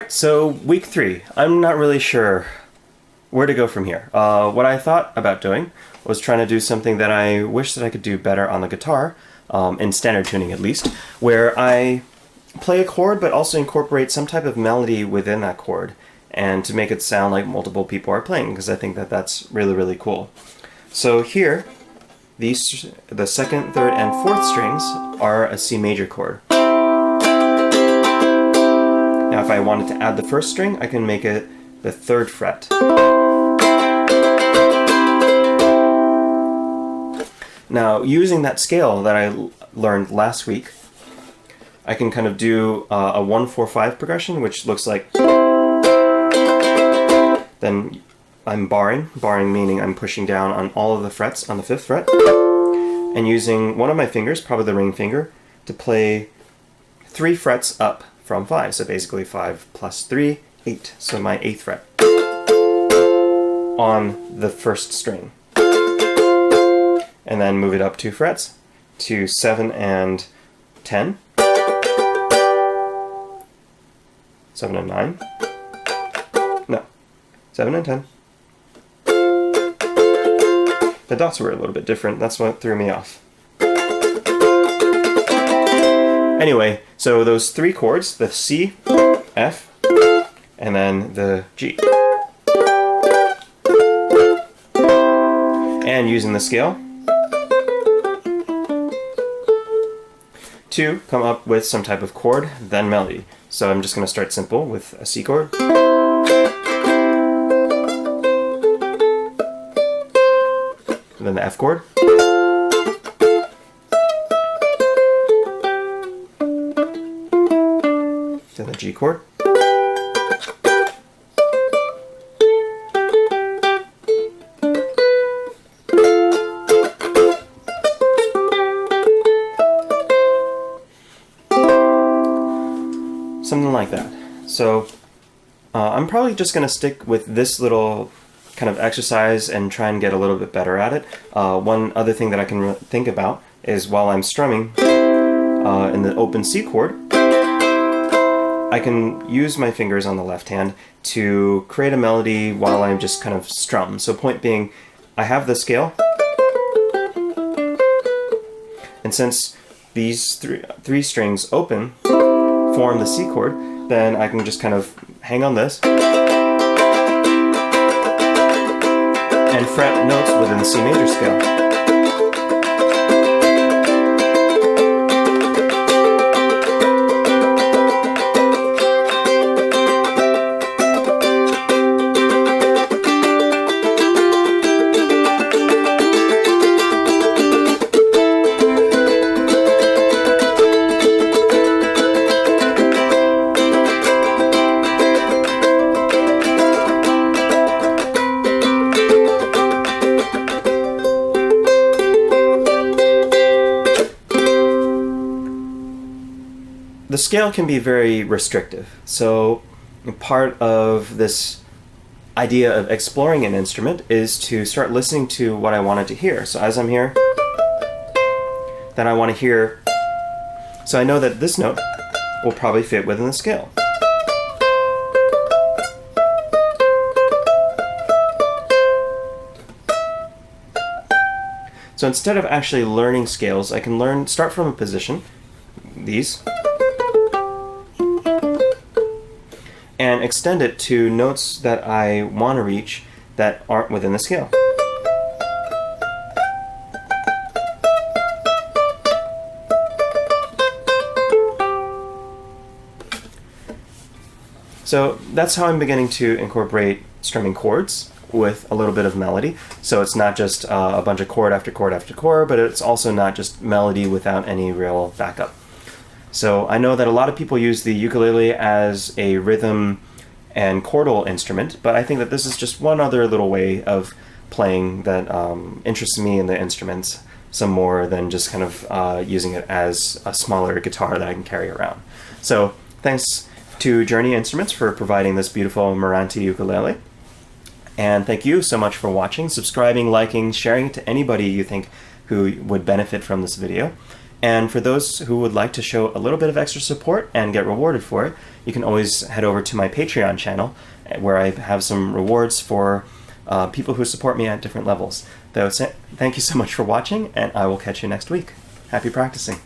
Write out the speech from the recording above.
Alright, so week 3. I'm not really sure where to go from here. What I thought about doing was trying to do something that I wish that I could do better on the guitar, in standard tuning at least, where I play a chord but also incorporate some type of melody within that chord and to make it sound like multiple people are playing, because I think that that's really, really cool. So here, the 2nd, 3rd, and 4th strings are a C major chord. Now if I wanted to add the 1st string, I can make it the 3rd fret. Now using that scale that I learned last week, I can kind of do a 1-4-5 progression, which looks like, then I'm barring meaning I'm pushing down on all of the frets on the 5th fret, and using one of my fingers, probably the ring finger, to play 3 frets up from 5, so basically 5 plus 3, 8, so my 8th fret on the 1st string. And then move it up 2 frets to 7 and 10, 7 and 9, no, 7 and 10. The dots were a little bit different, that's what threw me off. Anyway, so those 3 chords, the C, F, and then the G. And using the scale to come up with some type of chord, then melody. So I'm just going to start simple with a C chord. And then the F chord. Then the G chord. Something like that. So I'm probably just going to stick with this little kind of exercise and try and get a little bit better at it. One other thing that I can think about is while I'm strumming in the open C chord, I can use my fingers on the left hand to create a melody while I'm just kind of strum. So point being, I have the scale, and since these three strings open form the C chord, then I can just kind of hang on this and fret notes within the C major scale. The scale can be very restrictive, so part of this idea of exploring an instrument is to start listening to what I wanted to hear. So as I'm here, then I want to hear, so I know that this note will probably fit within the scale. So instead of actually learning scales, I can start from a position, these, and extend it to notes that I want to reach that aren't within the scale. So that's how I'm beginning to incorporate strumming chords with a little bit of melody. So it's not just a bunch of chord after chord after chord, but it's also not just melody without any real backup. So I know that a lot of people use the ukulele as a rhythm and chordal instrument, but I think that this is just one other little way of playing that interests me in the instruments some more than just kind of using it as a smaller guitar that I can carry around. So thanks to Journey Instruments for providing this beautiful Maranti ukulele. And thank you so much for watching, subscribing, liking, sharing it to anybody you think who would benefit from this video. And for those who would like to show a little bit of extra support and get rewarded for it, you can always head over to my Patreon channel, where I have some rewards for people who support me at different levels. Thank you so much for watching, and I will catch you next week. Happy practicing.